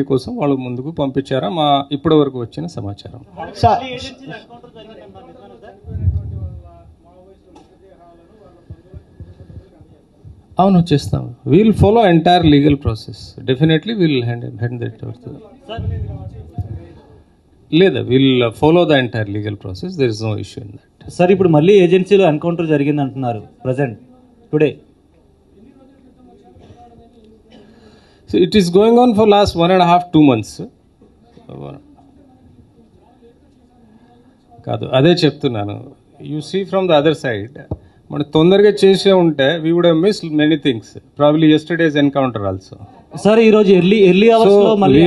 కోసం వాళ్ళు ముందుకు పంపించారా మా ఇప్పటి వరకు వచ్చిన సమాచారం. అవును చేస్తాం. Will follow entire legal process. Definitely will hand that లేదా will follow the entire legal process. There is no issue in that. Sir ఇప్పుడు మళ్ళీ ఏజెన్సీలో ఎన్కౌంటర్ జరిగింది అంటున్నారు present today. So it is going on for last 1.5-2 months. కాదు అదే చెప్తున్నాను. You see from the other side మనం తొందరగా చేసే ఉంటే we would have missed many things. Probably yesterday's encounter also. Sir ఈ రోజు ఎర్లీ అవర్స్ లో మళ్ళీ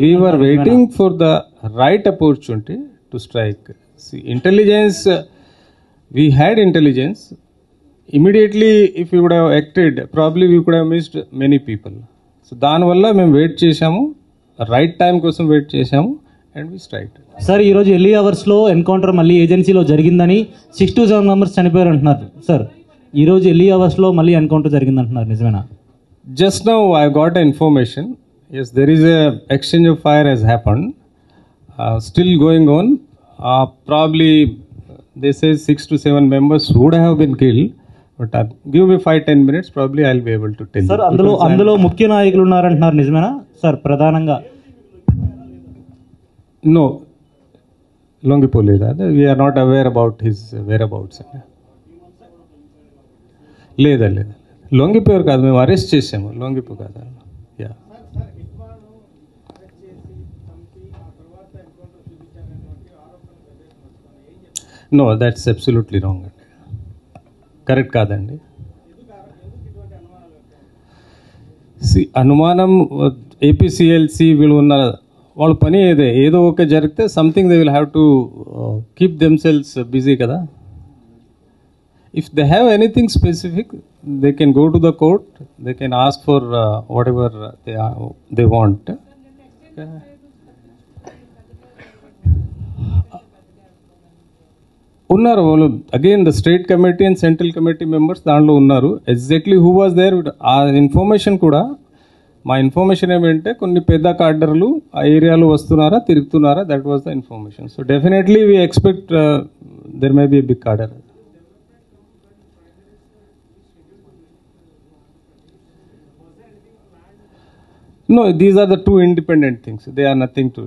we were waiting for the right opportunity to strike. See, intelligence, we had intelligence. Immediately if we would have acted, probably we could have missed many people. So దానివల్ల మేము wait చేసాము, right time కోసం wait చేసాము and we strike. Sir ఈరోజు early అవర్స్లో encounter మళ్ళీ ఏజెన్సీలో జరిగిందని 6 to 7 మెంబర్స్ చనిపోయారు అంటున్నారు. సార్ ఈరోజు ఎర్లీ అవర్స్లో మళ్ళీ ఎన్కౌంటర్ జరిగింది అంటున్నారు, నిజమేనా? Just now I got information. Yes, there is a exchange of fire has happened, still going on. Probably they say 6 to 7 members would have been killed. But give me 5-10 minutes, probably I'll be able to tell you. Sir అందులో ముఖ్య నాయకులు ఉన్నారంటున్నారు, నిజమేనా sir? ప్రధానంగా no, లొంగిపోలేదు. we are not aware about his whereabouts. లేదా లొంగిపోయారు కాదు, మేము arrest చేసాము. లొంగిపో కాదు. Yeah, no, that's absolutely wrong అండి. కరెక్ట్ కాదండి. అనుమానం ఏపీసీఎల్సీ వీళ్ళు ఉన్న వాళ్ళ పని ఏదో ఒక జరిగితే something they will have to keep themselves busy కదా. If they have anything specific they can go to the court, they can ask for whatever they want. ఉన్నారు వాళ్ళు. Again the state committee and central committee members దాంట్లో ఉన్నారు. Exactly who was there ఆ information కూడా, మా information ఏమంటే కొన్ని పెద్ద కార్డర్లు ఆ ఏరియాలో వస్తున్నారా, తిరుగుతున్నారా, that was the information. So definitely we expect there may be a big cadre. No, these are the two independent things. They are nothing to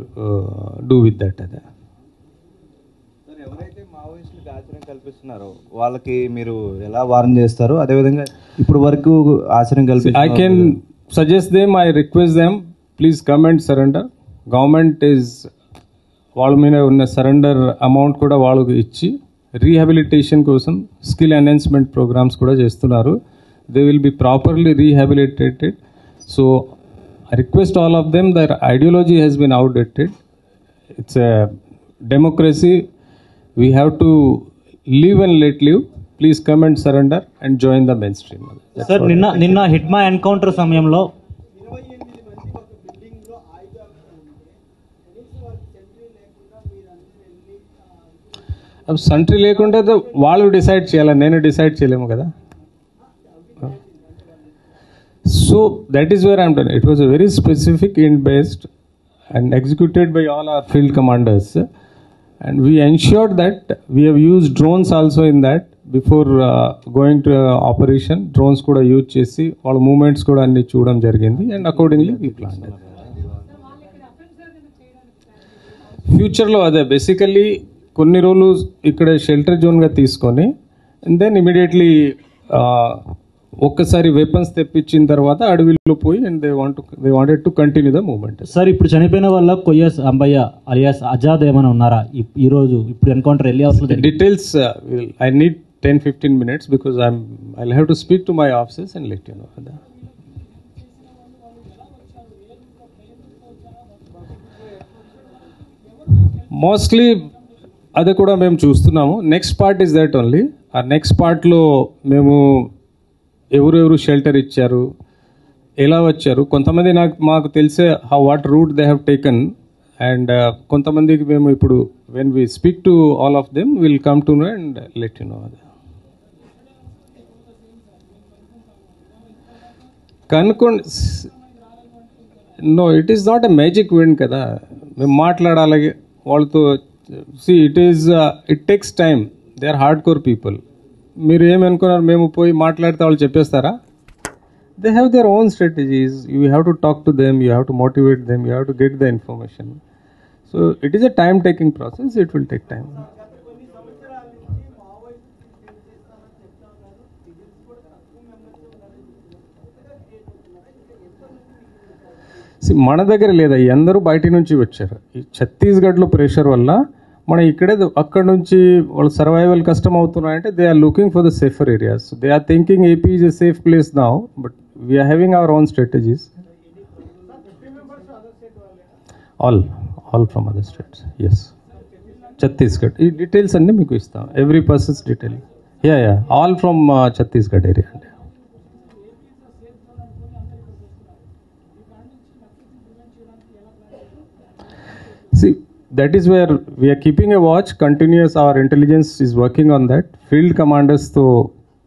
do with that. ఎవరైతే మావోయిస్టులకు ఆశ్రయం కల్పిస్తున్నారో వాళ్ళకి మీరు ఎలా వార్న్ చేస్తారు? అదేవిధంగా ఇప్పుడు వరకు ఆశ్రయం I can suggest them, I request them, please come and surrender. Government is వాళ్ళ మీద ఉన్న సరెండర్ అమౌంట్ కూడా వాళ్ళకి ఇచ్చి రీహాబిలిటేషన్ కోసం స్కిల్ ఎన్హాన్స్మెంట్ ప్రోగ్రామ్స్ కూడా చేస్తున్నారు. They will be properly rehabilitated. So I request all of them, their ideology has been outdated. It's a democracy. We have to live and let live. Please come and surrender and join the mainstream. Sir, నిన్న Hidma encounter సమయంలో sentry లేకుండా వాళ్ళు decide చేయాలి, నేను decide చేయలేము కదా. So that is where I am done. It was a very specific int based and executed by all our field commanders, and we ensured that we have used drones also in that before going to operation. Drones kuda use chesi all movements kuda anni chudam jarigindi and accordingly we planned it. Future lo ade basically konni rolu ikkada shelter zone ga తీసుకొని and then immediately ఒక్కసారి weapons తెప్పించిన తర్వాత అడవిలో పోయి and they wanted to continue the movement. Sir ఇప్పుడు చనిపోయిన వాళ్ళ కొయ్యస్ Ambaiah alias Azad ఏమైనా ఉన్నారా ఈ రోజు ఇప్పుడు ఎన్కౌంటర్ వెళ్ళి అవసరం? Details I need 10-15 minutes because I'll have to speak to my officers and let you know. Mostly అది కూడా మేము చూస్తున్నాము. Next part is that only. ఆ నెక్స్ట్ పార్ట్లో మేము ఎవరెవరు షెల్టర్ ఇచ్చారు, ఎలా వచ్చారు, కొంతమంది మాకు తెలిసే what route they have taken and కొంతమందికి మేము ఇప్పుడు when we speak to all of them will come to know and let you know. కనుక్కోండి. No it is not a magic wand కదా, మేము మాట్లాడాలి వాళ్ళతో. It takes time, they are hard core people. మీరు ఏమనుకున్నారు మేము పోయి మాట్లాడితే వాళ్ళు చెప్పేస్తారా? They have their own strategies, you have to talk to them, you have to motivate them, you have to get the information. So it is a time taking process, it will take time. మన దగ్గర లేదా, అందరూ బయట నుంచి వచ్చారు. ఈ ఛత్తీస్గఢ్లో pressure వల్ల మన ఇక్కడే అక్కడ నుంచి వాళ్ళు సర్వైవల్ కష్టం అవుతున్నాయంటే they are looking for the safer areas. They are thinking AP is a safe place now, but we're having our own strategies. All from other states, yes. Chhattisgarh ఈ డీటెయిల్స్ అన్నీ మీకు ఇస్తాం, every persons detail. Ya all from Chhattisgarh area అండి. See, that is where we are keeping a watch, continuous, our intelligence is working on that. Field commanders తో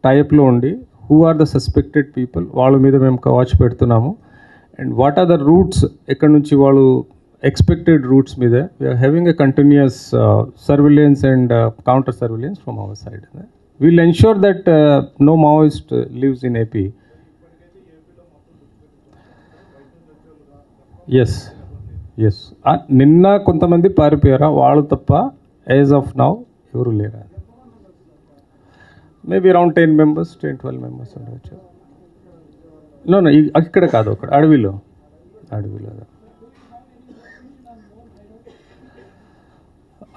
టైప్లో ఉండి who are the suspected people, వాళ్ళ మీద మేము వాచ్ పెడుతున్నాము. And what are the routes, ఎక్కడి నుంచి వాళ్ళు ఎక్స్పెక్టెడ్ రూట్స్ మీద we are having a continuous surveillance and counter surveillance from our side. We'll ensure that no Maoist lives in AP. Yes. నిన్న కొంతమంది పారిపోయారా, వాళ్ళు తప్ప యాజ్ ఆఫ్ నౌ ఎవరు లేరా? మేబీ అరౌండ్ 10 members, 10-12 members ఉండవచ్చు. నో ఇక్కడ కాదు, అక్కడ అడవిలో.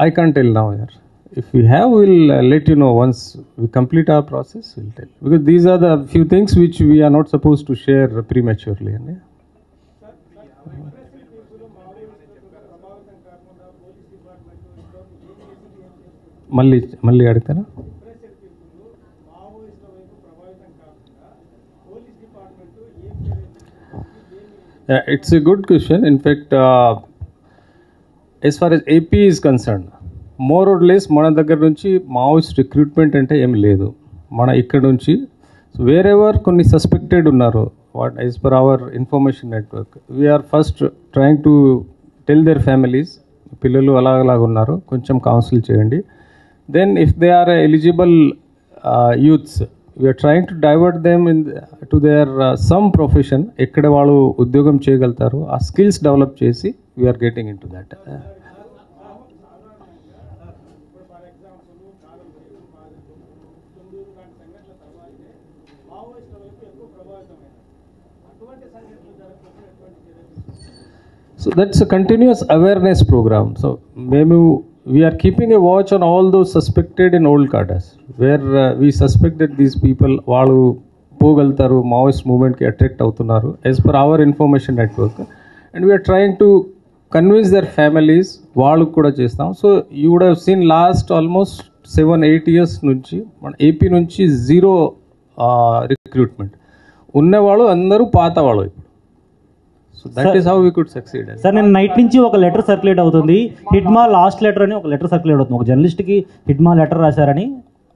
I can't tell now here. If we have, we'll let you know once we complete our process, we'll tell. Because these are the few things which we are not supposed to share prematurely. మళ్ళీ అడుగుతారా? It's a good question. In fact, as far as AP is concerned, more or less మన దగ్గర నుంచి Maoist recruitment అంటే ఏం లేదు. మన ఇక్కడ నుంచి వేరెవర్ కొన్ని సస్పెక్టెడ్ ఉన్నారు, what as per our information network, we are first trying to tell their families, పిల్లలు అలాగ ఉన్నారు, కొంచెం కౌన్సిల్ చేయండి. Then if they are eligible youths, we are trying to divert them to their some profession, ekkada valu udyogam cheyagaltaru, aa skills develop chesi we are getting into that. So that's a continuous awareness program. So we are keeping a watch on all those suspected in old cadres where we suspect that these people వాళ్ళు పోగలుగుతారు, Maoist మూవ్మెంట్కి attract అవుతున్నారు as per our information network. And we are trying to convince their families, వాళ్ళకు కూడా చేస్తాం. So you would have seen last almost 7-8 years నుంచి మన AP నుంచి 0 రిక్రూట్మెంట్, ఉన్నవాళ్ళు అందరూ పాత వాళ్ళు ఇప్పుడు. So that is how we could succeed. Sir, నేను నైట్ నుంచి ఒక లెటర్ సర్క్యులేట్ అవుతుంది, హిడ్మా లాస్ట్ లెటర్ అని ఒక లెటర్ సర్క్యులేట్ అవుతుంది. ఒక జర్నలిస్ట్కి హిడ్మా లెటర్ రాశారని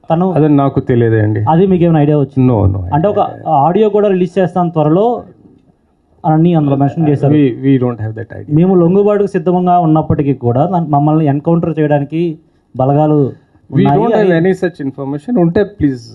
తను, అదే నాకు తెలియదండి. అది మీకు ఏమైనా ఐడియా వచ్చింది? నో అంటే ఒక ఆడియో కూడా రిలీజ్ చేస్తాను త్వరలో అని అందులో మెన్షన్ చేశారు. We don't have that idea. మేము లొంగుబాటుకు సిద్ధంగా ఉన్నప్పటికీ కూడా మమ్మల్ని ఎన్కౌంటర్ చేయడానికి బలగాలు We don't have any such information. ఉంటే ప్లీజ్